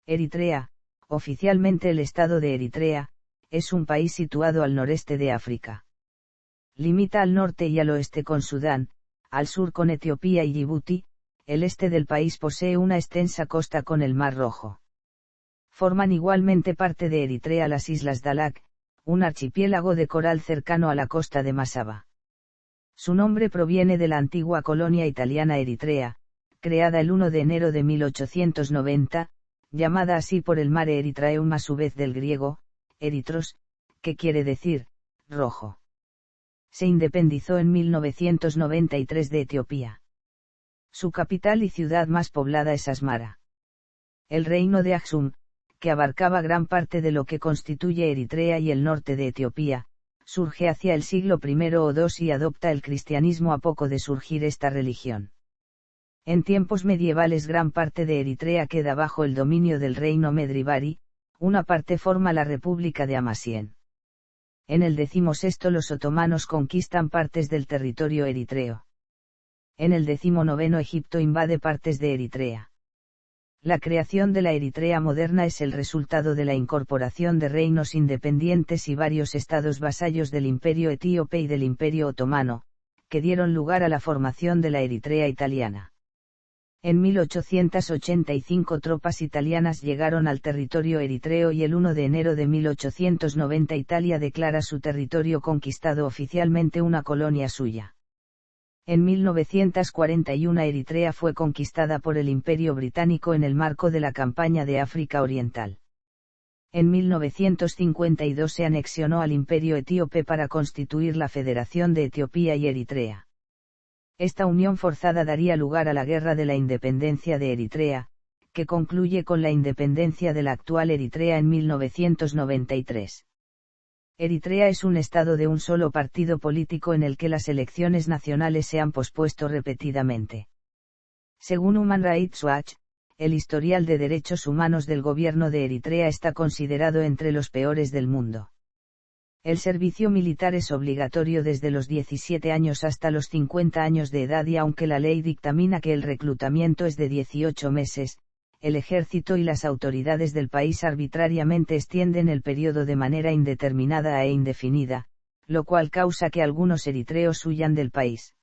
Eritrea, oficialmente el Estado de Eritrea, es un país situado al noreste de África. Limita al norte y al oeste con Sudán, al sur con Etiopía y Yibuti. El este del país posee una extensa costa con el Mar Rojo. Forman igualmente parte de Eritrea las islas Dalag, un archipiélago de coral cercano a la costa de Masaba. Su nombre proviene de la antigua colonia italiana Eritrea, creada el 1 de enero de 1890, llamada así por el mare Erythraeum a su vez del griego, Eritros, que quiere decir, rojo. Se independizó en 1993 de Etiopía. Su capital y ciudad más poblada es Asmara. El reino de Aksum, que abarcaba gran parte de lo que constituye Eritrea y el norte de Etiopía, surge hacia el siglo I o II y adopta el cristianismo a poco de surgir esta religión. En tiempos medievales gran parte de Eritrea queda bajo el dominio del reino Medribari, una parte forma la República de Amasien. En el XVI los otomanos conquistan partes del territorio eritreo. En el XIX Egipto invade partes de Eritrea. La creación de la Eritrea moderna es el resultado de la incorporación de reinos independientes y varios estados vasallos del Imperio Etíope y del Imperio Otomano, que dieron lugar a la formación de la Eritrea italiana. En 1885 tropas italianas llegaron al territorio eritreo y el 1 de enero de 1890 Italia declara su territorio conquistado oficialmente una colonia suya. En 1941 Eritrea fue conquistada por el Imperio Británico en el marco de la campaña de África Oriental. En 1952 se anexionó al Imperio Etíope para constituir la Federación de Etiopía y Eritrea. Esta unión forzada daría lugar a la Guerra de la Independencia de Eritrea, que concluye con la independencia de la actual Eritrea en 1993. Eritrea es un estado de un solo partido político en el que las elecciones nacionales se han pospuesto repetidamente. Según Human Rights Watch, el historial de derechos humanos del gobierno de Eritrea está considerado entre los peores del mundo. El servicio militar es obligatorio desde los 17 años hasta los 50 años de edad y aunque la ley dictamina que el reclutamiento es de 18 meses, el ejército y las autoridades del país arbitrariamente extienden el periodo de manera indeterminada e indefinida, lo cual causa que algunos eritreos huyan del país.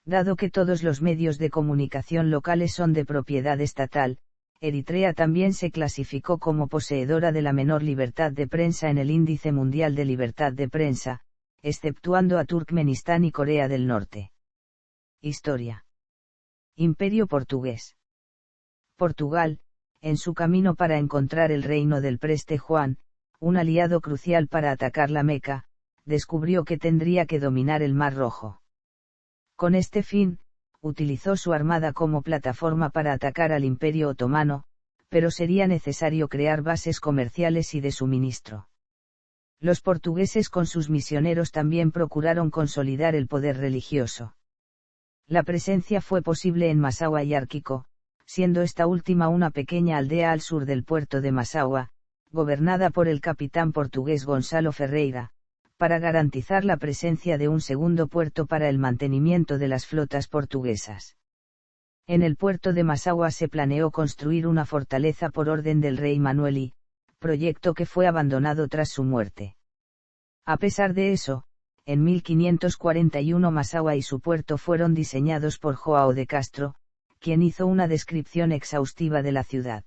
Dado que todos los medios de comunicación locales son de propiedad estatal, Eritrea también se clasificó como poseedora de la menor libertad de prensa en el Índice Mundial de Libertad de Prensa, exceptuando a Turkmenistán y Corea del Norte. Historia. Imperio portugués. Portugal, en su camino para encontrar el reino del preste Juan, un aliado crucial para atacar la Meca, descubrió que tendría que dominar el Mar Rojo. Con este fin, utilizó su armada como plataforma para atacar al Imperio Otomano, pero sería necesario crear bases comerciales y de suministro. Los portugueses con sus misioneros también procuraron consolidar el poder religioso. La presencia fue posible en Massaua y Árquico, siendo esta última una pequeña aldea al sur del puerto de Massaua, gobernada por el capitán portugués Gonzalo Ferreira, para garantizar la presencia de un segundo puerto para el mantenimiento de las flotas portuguesas. En el puerto de Massaua se planeó construir una fortaleza por orden del rey Manuel I, proyecto que fue abandonado tras su muerte. A pesar de eso, en 1541 Massaua y su puerto fueron diseñados por João de Castro, quien hizo una descripción exhaustiva de la ciudad.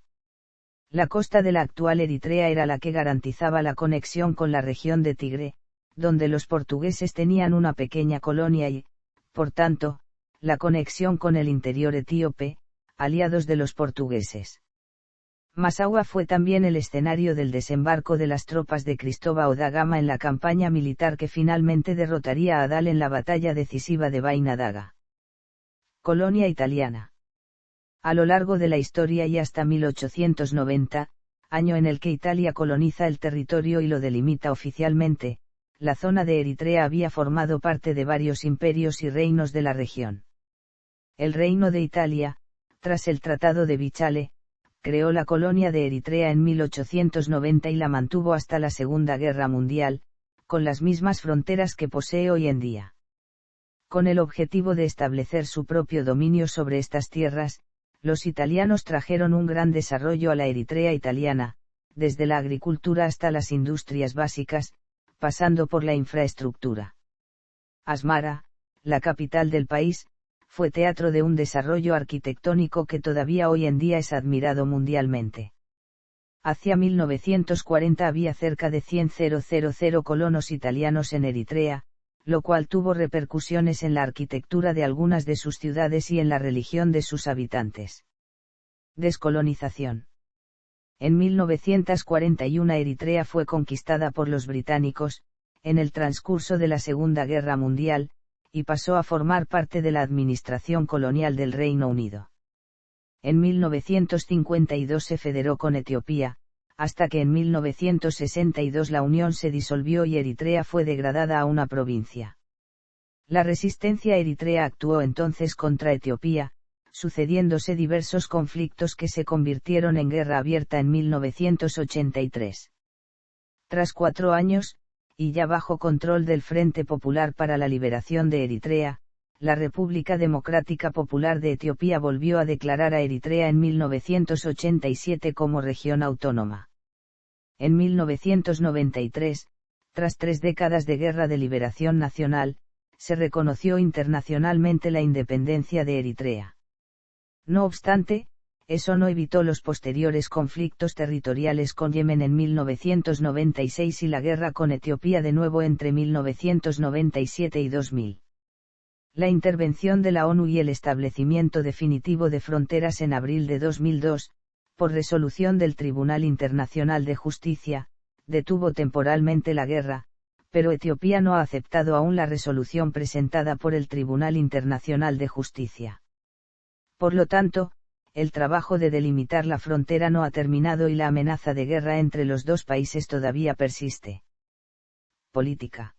La costa de la actual Eritrea era la que garantizaba la conexión con la región de Tigre, donde los portugueses tenían una pequeña colonia y, por tanto, la conexión con el interior etíope, aliados de los portugueses. Massaua fue también el escenario del desembarco de las tropas de Cristóvão da Gama en la campaña militar que finalmente derrotaría a Adal en la batalla decisiva de Baía Daga. Colonia italiana. A lo largo de la historia y hasta 1890, año en el que Italia coloniza el territorio y lo delimita oficialmente, la zona de Eritrea había formado parte de varios imperios y reinos de la región. El Reino de Italia, tras el Tratado de Vichale, creó la colonia de Eritrea en 1890 y la mantuvo hasta la Segunda Guerra Mundial, con las mismas fronteras que posee hoy en día. Con el objetivo de establecer su propio dominio sobre estas tierras, Los italianos trajeron un gran desarrollo a la Eritrea italiana, desde la agricultura hasta las industrias básicas, pasando por la infraestructura. Asmara, la capital del país, fue teatro de un desarrollo arquitectónico que todavía hoy en día es admirado mundialmente. Hacia 1940 había cerca de 100,000 colonos italianos en Eritrea, lo cual tuvo repercusiones en la arquitectura de algunas de sus ciudades y en la religión de sus habitantes. Descolonización. En 1941 Eritrea fue conquistada por los británicos, en el transcurso de la Segunda Guerra Mundial, y pasó a formar parte de la administración colonial del Reino Unido. En 1952 se federó con Etiopía, hasta que en 1962 la unión se disolvió y Eritrea fue degradada a una provincia. La resistencia eritrea actuó entonces contra Etiopía, sucediéndose diversos conflictos que se convirtieron en guerra abierta en 1983. Tras 4 años, y ya bajo control del Frente Popular para la Liberación de Eritrea, la República Democrática Popular de Etiopía volvió a declarar a Eritrea en 1987 como región autónoma. En 1993, tras 3 décadas de guerra de liberación nacional, se reconoció internacionalmente la independencia de Eritrea. No obstante, eso no evitó los posteriores conflictos territoriales con Yemen en 1996 y la guerra con Etiopía de nuevo entre 1997 y 2000. La intervención de la ONU y el establecimiento definitivo de fronteras en abril de 2002, por resolución del Tribunal Internacional de Justicia, detuvo temporalmente la guerra, pero Etiopía no ha aceptado aún la resolución presentada por el Tribunal Internacional de Justicia. Por lo tanto, el trabajo de delimitar la frontera no ha terminado y la amenaza de guerra entre los dos países todavía persiste. Política.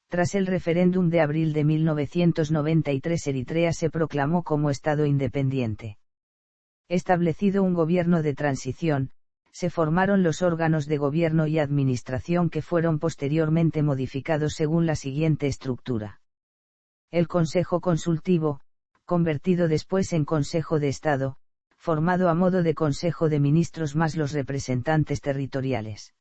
Tras el referéndum de abril de 1993, Eritrea se proclamó como Estado independiente. Establecido un gobierno de transición, se formaron los órganos de gobierno y administración que fueron posteriormente modificados según la siguiente estructura. El Consejo Consultivo, convertido después en Consejo de Estado, formado a modo de Consejo de Ministros más los representantes territoriales.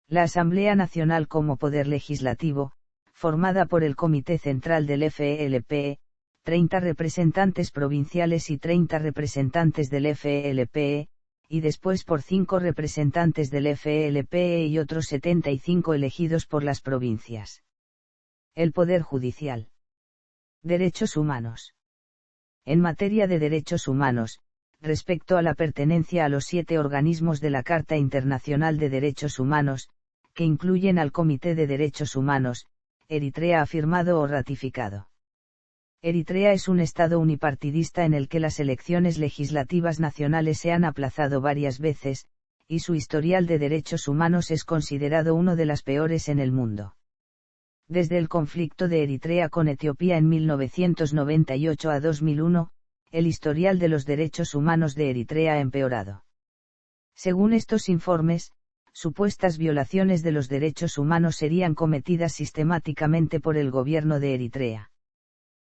La Asamblea Nacional como poder legislativo, formada por el Comité Central del FELPE, 30 representantes provinciales y 30 representantes del FELPE, y después por 5 representantes del FELPE y otros 75 elegidos por las provincias. El Poder Judicial. Derechos humanos. En materia de derechos humanos, respecto a la pertenencia a los 7 organismos de la Carta Internacional de Derechos Humanos, que incluyen al Comité de Derechos Humanos, Eritrea ha firmado o ratificado. Eritrea es un Estado unipartidista en el que las elecciones legislativas nacionales se han aplazado varias veces, y su historial de derechos humanos es considerado uno de las peores en el mundo. Desde el conflicto de Eritrea con Etiopía en 1998 a 2001, el historial de los derechos humanos de Eritrea ha empeorado. Según estos informes, supuestas violaciones de los derechos humanos serían cometidas sistemáticamente por el gobierno de Eritrea.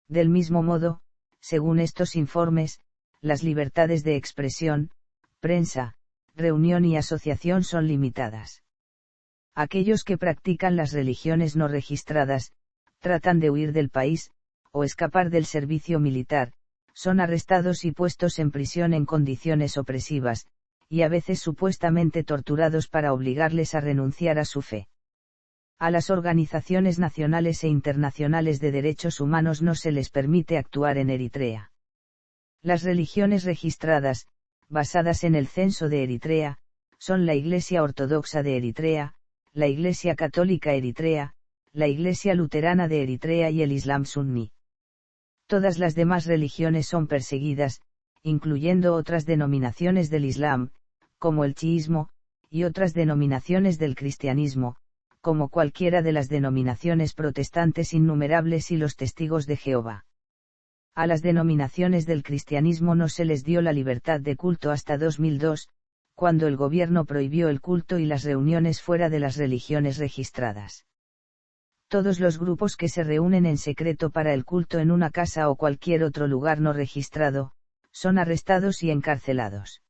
Del mismo modo, según estos informes, las libertades de expresión, prensa, reunión y asociación son limitadas. Aquellos que practican las religiones no registradas, tratan de huir del país, o escapar del servicio militar, son arrestados y puestos en prisión en condiciones opresivas, y a veces supuestamente torturados para obligarles a renunciar a su fe. A las organizaciones nacionales e internacionales de derechos humanos no se les permite actuar en Eritrea. Las religiones registradas, basadas en el censo de Eritrea, son la Iglesia Ortodoxa de Eritrea, la Iglesia Católica Eritrea, la Iglesia Luterana de Eritrea y el Islam Sunní. Todas las demás religiones son perseguidas, incluyendo otras denominaciones del Islam, como el chiismo, y otras denominaciones del cristianismo, como cualquiera de las denominaciones protestantes innumerables y los testigos de Jehová. A las denominaciones del cristianismo no se les dio la libertad de culto hasta 2002, cuando el gobierno prohibió el culto y las reuniones fuera de las religiones registradas. Todos los grupos que se reúnen en secreto para el culto en una casa o cualquier otro lugar no registrado, son arrestados y encarcelados.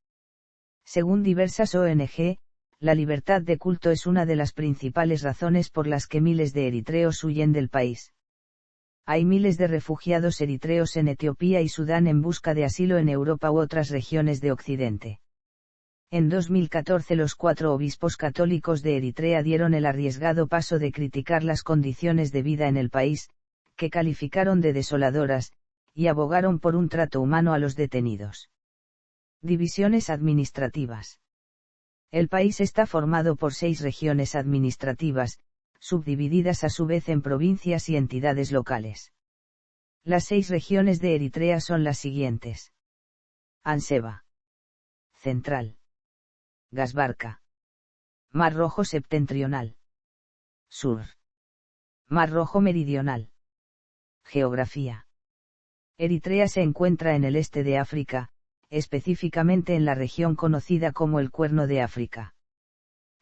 Según diversas ONG, la libertad de culto es una de las principales razones por las que miles de eritreos huyen del país. Hay miles de refugiados eritreos en Etiopía y Sudán en busca de asilo en Europa u otras regiones de Occidente. En 2014 los 4 obispos católicos de Eritrea dieron el arriesgado paso de criticar las condiciones de vida en el país, que calificaron de desoladoras, y abogaron por un trato humano a los detenidos. Divisiones administrativas. El país está formado por 6 regiones administrativas, subdivididas a su vez en provincias y entidades locales. Las 6 regiones de Eritrea son las siguientes: Anseba. Central. Gasbarca. Mar Rojo septentrional. Sur. Mar Rojo meridional. Geografía. Eritrea se encuentra en el este de África, específicamente en la región conocida como el Cuerno de África.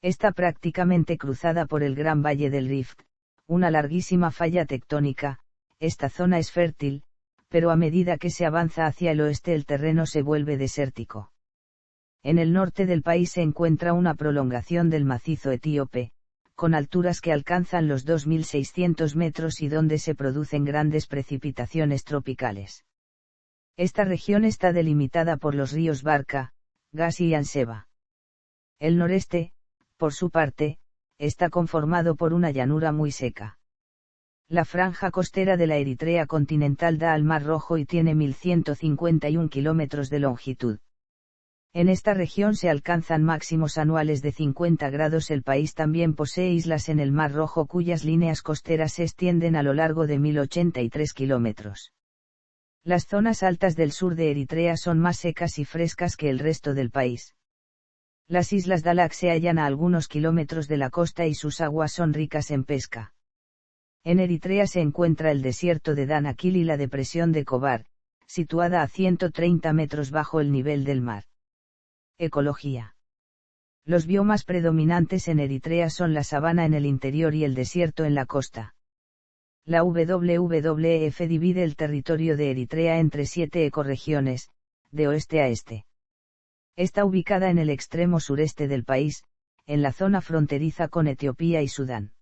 Está prácticamente cruzada por el Gran Valle del Rift, una larguísima falla tectónica. Esta zona es fértil, pero a medida que se avanza hacia el oeste el terreno se vuelve desértico. En el norte del país se encuentra una prolongación del macizo etíope, con alturas que alcanzan los 2.600 metros y donde se producen grandes precipitaciones tropicales. Esta región está delimitada por los ríos Barca, Gasi y Anseba. El noreste, por su parte, está conformado por una llanura muy seca. La franja costera de la Eritrea continental da al Mar Rojo y tiene 1.151 kilómetros de longitud. En esta región se alcanzan máximos anuales de 50 grados. El país también posee islas en el Mar Rojo cuyas líneas costeras se extienden a lo largo de 1.083 kilómetros. Las zonas altas del sur de Eritrea son más secas y frescas que el resto del país. Las islas Dahlak se hallan a algunos kilómetros de la costa y sus aguas son ricas en pesca. En Eritrea se encuentra el desierto de Danakil y la depresión de Kobar, situada a 130 metros bajo el nivel del mar. Ecología. Los biomas predominantes en Eritrea son la sabana en el interior y el desierto en la costa. La WWF divide el territorio de Eritrea entre 7 ecorregiones, de oeste a este. Está ubicada en el extremo sureste del país, en la zona fronteriza con Etiopía y Sudán.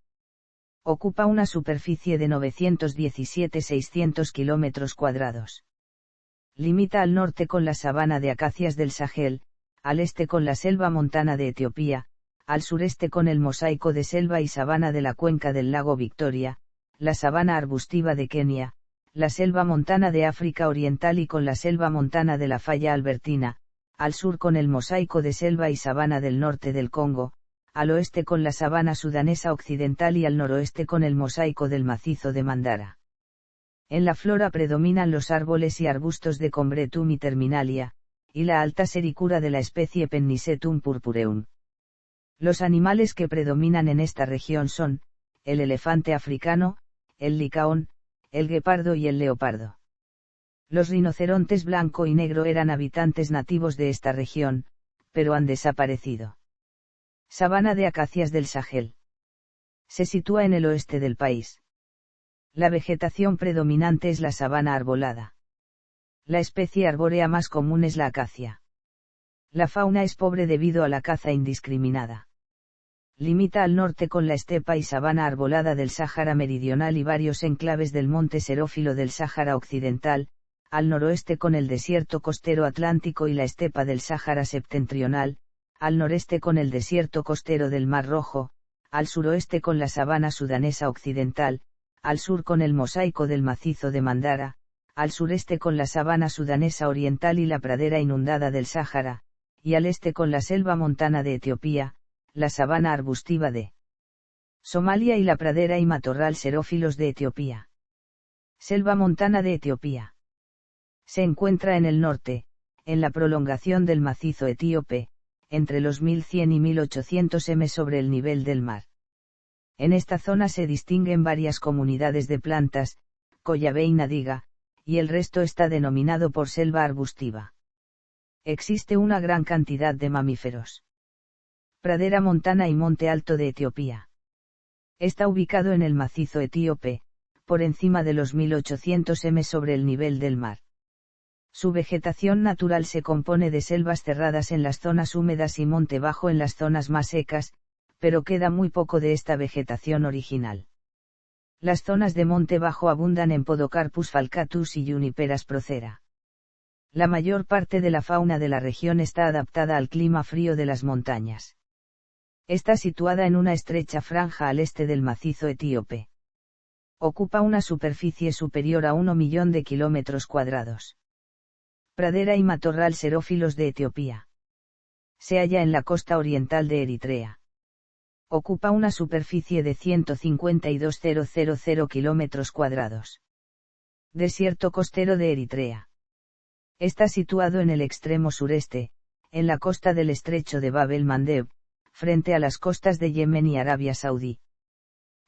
Ocupa una superficie de 917.600 kilómetros cuadrados. Limita al norte con la sabana de acacias del Sahel, al este con la selva montana de Etiopía, al sureste con el mosaico de selva y sabana de la cuenca del lago Victoria, la sabana arbustiva de Kenia, la selva montana de África Oriental y con la selva montana de la falla albertina, al sur con el mosaico de selva y sabana del norte del Congo, al oeste con la sabana sudanesa occidental y al noroeste con el mosaico del macizo de Mandara. En la flora predominan los árboles y arbustos de Combretum y Terminalia, y la alta sericura de la especie Pennisetum purpureum. Los animales que predominan en esta región son, el elefante africano, el licaón, el guepardo y el leopardo. Los rinocerontes blanco y negro eran habitantes nativos de esta región, pero han desaparecido. Sabana de acacias del Sahel. Se sitúa en el oeste del país. La vegetación predominante es la sabana arbolada. La especie arbórea más común es la acacia. La fauna es pobre debido a la caza indiscriminada. Limita al norte con la estepa y sabana arbolada del Sáhara Meridional y varios enclaves del monte xerófilo del Sáhara Occidental, al noroeste con el desierto costero atlántico y la estepa del Sáhara Septentrional, al noreste con el desierto costero del Mar Rojo, al suroeste con la sabana sudanesa occidental, al sur con el mosaico del macizo de Mandara, al sureste con la sabana sudanesa oriental y la pradera inundada del Sáhara, y al este con la selva montana de Etiopía, la sabana arbustiva de Somalia y la pradera y matorral xerófilos de Etiopía. Selva montana de Etiopía. Se encuentra en el norte, en la prolongación del macizo etíope, entre los 1100 y 1800 m sobre el nivel del mar. En esta zona se distinguen varias comunidades de plantas, Collabe y Nadiga, y el resto está denominado por selva arbustiva. Existe una gran cantidad de mamíferos. Pradera montana y monte alto de Etiopía. Está ubicado en el macizo etíope, por encima de los 1800 m sobre el nivel del mar. Su vegetación natural se compone de selvas cerradas en las zonas húmedas y monte bajo en las zonas más secas, pero queda muy poco de esta vegetación original. Las zonas de monte bajo abundan en Podocarpus falcatus y Juniperas procera. La mayor parte de la fauna de la región está adaptada al clima frío de las montañas. Está situada en una estrecha franja al este del macizo etíope. Ocupa una superficie superior a 1 millón de kilómetros cuadrados. Pradera y matorral xerófilos de Etiopía. Se halla en la costa oriental de Eritrea. Ocupa una superficie de 152.000 kilómetros cuadrados. Desierto costero de Eritrea. Está situado en el extremo sureste, en la costa del estrecho de Bab el-Mandeb, frente a las costas de Yemen y Arabia Saudí.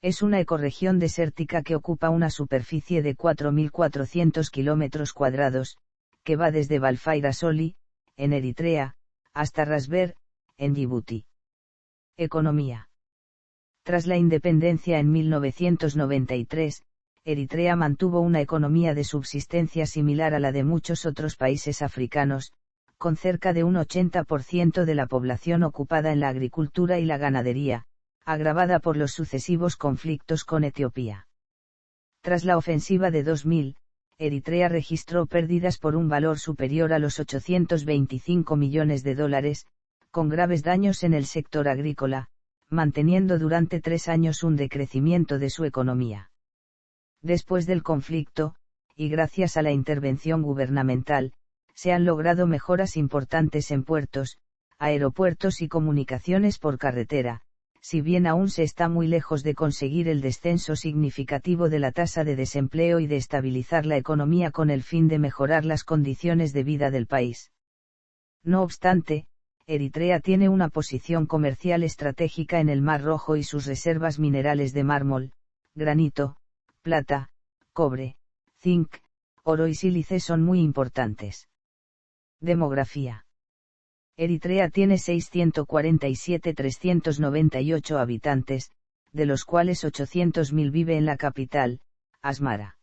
Es una ecorregión desértica que ocupa una superficie de 4.400 kilómetros cuadrados, que va desde Balfairasoli, en Eritrea, hasta Rasber, en Yibuti. Economía. Tras la independencia en 1993, Eritrea mantuvo una economía de subsistencia similar a la de muchos otros países africanos, con cerca de un 80% de la población ocupada en la agricultura y la ganadería, agravada por los sucesivos conflictos con Etiopía. Tras la ofensiva de 2000, Eritrea registró pérdidas por un valor superior a los 825 millones de dólares, con graves daños en el sector agrícola, manteniendo durante 3 años un decrecimiento de su economía. Después del conflicto, y gracias a la intervención gubernamental, se han logrado mejoras importantes en puertos, aeropuertos y comunicaciones por carretera, si bien aún se está muy lejos de conseguir el descenso significativo de la tasa de desempleo y de estabilizar la economía con el fin de mejorar las condiciones de vida del país. No obstante, Eritrea tiene una posición comercial estratégica en el Mar Rojo y sus reservas minerales de mármol, granito, plata, cobre, zinc, oro y sílice son muy importantes. Demografía. Eritrea tiene 647.398 habitantes, de los cuales 800.000 vive en la capital, Asmara.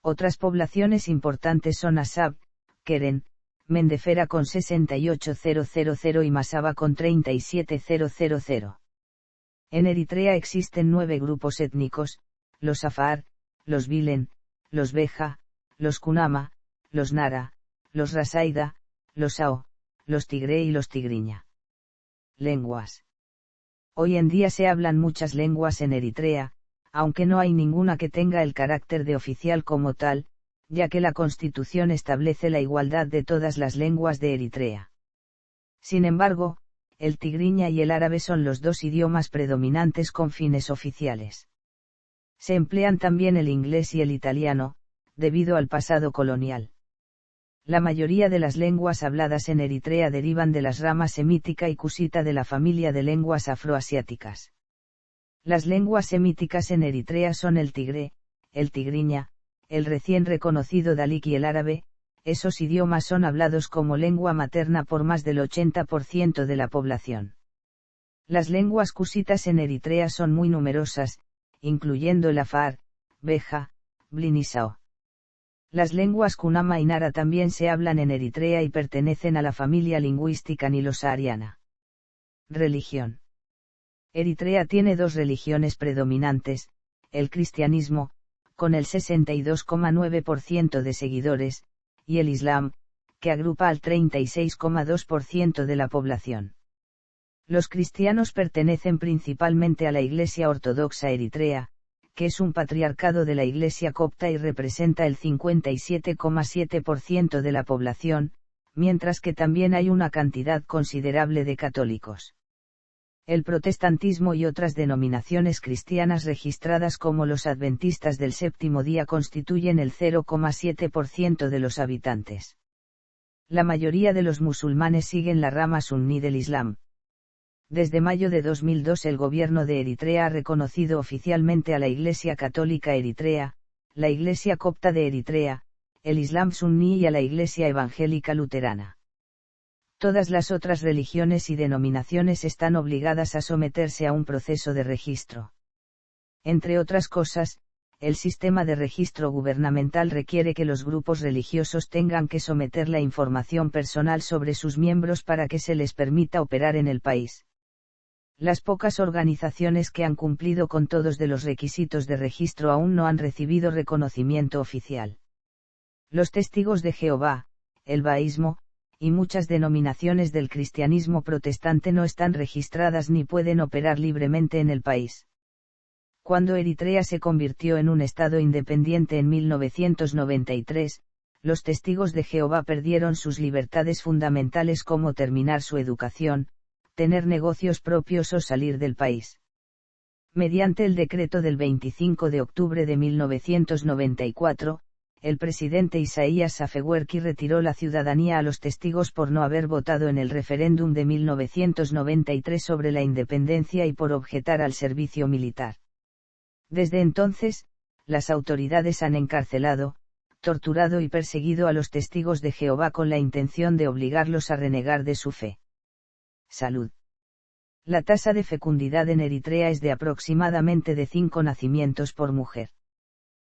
Otras poblaciones importantes son Asab, Keren, Mendefera con 68.000 y Masaba con 37.000. En Eritrea existen 9 grupos étnicos: los Afar, los Bilen, los Beja, los Kunama, los Nara, los Rasaida, los Ao, los Tigré y los Tigriña. Lenguas. Hoy en día se hablan muchas lenguas en Eritrea, aunque no hay ninguna que tenga el carácter de oficial como tal, ya que la Constitución establece la igualdad de todas las lenguas de Eritrea. Sin embargo, el tigriña y el árabe son los 2 idiomas predominantes con fines oficiales. Se emplean también el inglés y el italiano, debido al pasado colonial. La mayoría de las lenguas habladas en Eritrea derivan de las ramas semítica y cusita de la familia de lenguas afroasiáticas. Las lenguas semíticas en Eritrea son el tigré, el tigriña, el recién reconocido dalik y el árabe. Esos idiomas son hablados como lengua materna por más del 80% de la población. Las lenguas cusitas en Eritrea son muy numerosas, incluyendo el afar, beja, blin y sao. Las lenguas kunama y nara también se hablan en Eritrea y pertenecen a la familia lingüística nilo-sahariana. Religión. Eritrea tiene 2 religiones predominantes: el cristianismo, con el 62,9% de seguidores, y el Islam, que agrupa al 36,2% de la población. Los cristianos pertenecen principalmente a la Iglesia Ortodoxa Eritrea, que es un patriarcado de la Iglesia copta y representa el 57,7% de la población, mientras que también hay una cantidad considerable de católicos. El protestantismo y otras denominaciones cristianas registradas como los adventistas del séptimo día constituyen el 0,7% de los habitantes. La mayoría de los musulmanes siguen la rama suní del Islam. Desde mayo de 2002 el gobierno de Eritrea ha reconocido oficialmente a la Iglesia Católica Eritrea, la Iglesia Copta de Eritrea, el Islam suní y a la Iglesia Evangélica Luterana. Todas las otras religiones y denominaciones están obligadas a someterse a un proceso de registro. Entre otras cosas, el sistema de registro gubernamental requiere que los grupos religiosos tengan que someter la información personal sobre sus miembros para que se les permita operar en el país. Las pocas organizaciones que han cumplido con todos de los requisitos de registro aún no han recibido reconocimiento oficial. Los testigos de Jehová, el baísmo, y muchas denominaciones del cristianismo protestante no están registradas ni pueden operar libremente en el país. Cuando Eritrea se convirtió en un estado independiente en 1993, los testigos de Jehová perdieron sus libertades fundamentales como terminar su educación, tener negocios propios o salir del país. Mediante el decreto del 25 de octubre de 1994, el presidente Isaías Afewerki retiró la ciudadanía a los testigos por no haber votado en el referéndum de 1993 sobre la independencia y por objetar al servicio militar. Desde entonces, las autoridades han encarcelado, torturado y perseguido a los testigos de Jehová con la intención de obligarlos a renegar de su fe. Salud. La tasa de fecundidad en Eritrea es de aproximadamente de 5 nacimientos por mujer.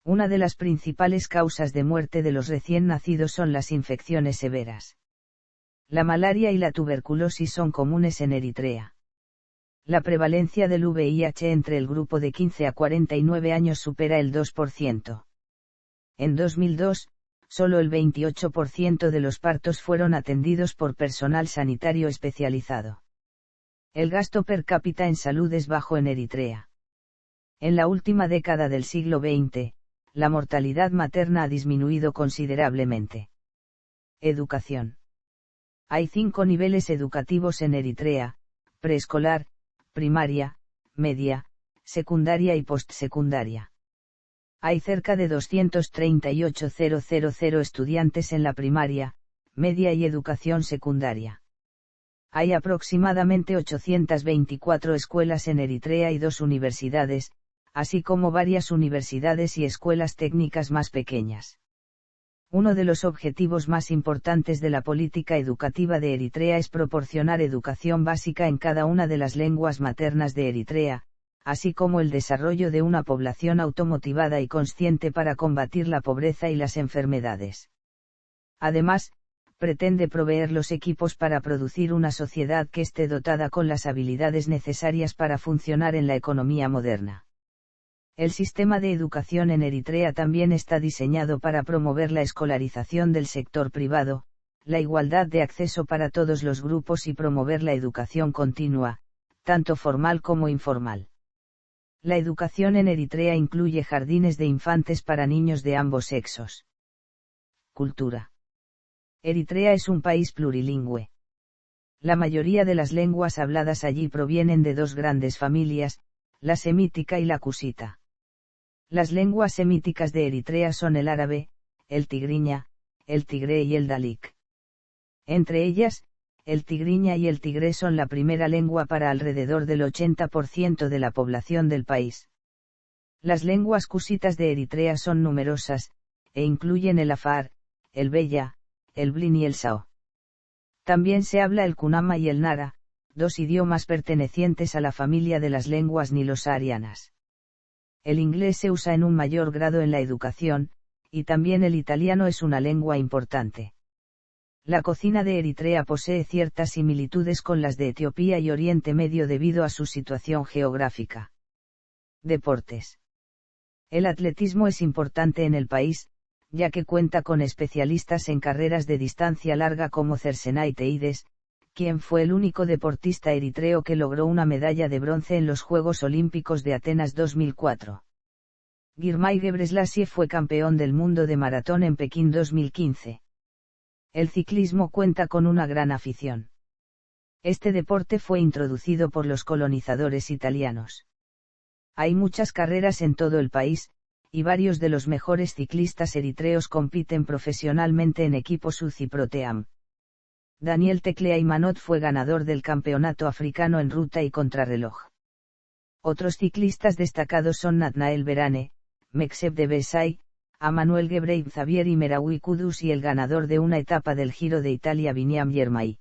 Una de las principales causas de muerte de los recién nacidos son las infecciones severas. La malaria y la tuberculosis son comunes en Eritrea. La prevalencia del VIH entre el grupo de 15 a 49 años supera el 2%. En 2002, solo el 28% de los partos fueron atendidos por personal sanitario especializado. El gasto per cápita en salud es bajo en Eritrea. En la última década del siglo XX, la mortalidad materna ha disminuido considerablemente. Educación. Hay 5 niveles educativos en Eritrea: preescolar, primaria, media, secundaria y postsecundaria. Hay cerca de 238.000 estudiantes en la primaria, media y educación secundaria. Hay aproximadamente 824 escuelas en Eritrea y 2 universidades, así como varias universidades y escuelas técnicas más pequeñas. Uno de los objetivos más importantes de la política educativa de Eritrea es proporcionar educación básica en cada una de las lenguas maternas de Eritrea, así como el desarrollo de una población automotivada y consciente para combatir la pobreza y las enfermedades. Además, pretende proveer los equipos para producir una sociedad que esté dotada con las habilidades necesarias para funcionar en la economía moderna. El sistema de educación en Eritrea también está diseñado para promover la escolarización del sector privado, la igualdad de acceso para todos los grupos y promover la educación continua, tanto formal como informal. La educación en Eritrea incluye jardines de infantes para niños de ambos sexos. Cultura. Eritrea es un país plurilingüe. La mayoría de las lenguas habladas allí provienen de 2 grandes familias, la semítica y la cusita. Las lenguas semíticas de Eritrea son el árabe, el tigriña, el tigré y el dalik. Entre ellas, el tigriña y el tigré son la primera lengua para alrededor del 80% de la población del país. Las lenguas cusitas de Eritrea son numerosas, e incluyen el afar, el beya, el blin y el sao. También se habla el kunama y el nara, 2 idiomas pertenecientes a la familia de las lenguas nilo-saharianas. El inglés se usa en un mayor grado en la educación, y también el italiano es una lengua importante. La cocina de Eritrea posee ciertas similitudes con las de Etiopía y Oriente Medio debido a su situación geográfica. Deportes. El atletismo es importante en el país, ya que cuenta con especialistas en carreras de distancia larga como Cercenay Teides, quien fue el único deportista eritreo que logró una medalla de bronce en los Juegos Olímpicos de Atenas 2004. Girmay Gebreselassie fue campeón del mundo de maratón en Pekín 2015. El ciclismo cuenta con una gran afición. Este deporte fue introducido por los colonizadores italianos. Hay muchas carreras en todo el país, y varios de los mejores ciclistas eritreos compiten profesionalmente en equipos UCI Pro Team. Daniel Teklea-Imanot fue ganador del campeonato africano en ruta y contrarreloj. Otros ciclistas destacados son Nathanael Berane, Mekseb de Besay, Amanuel Gebreib Xavier y Meraoui Kudus y el ganador de una etapa del Giro de Italia Biniam Girmay.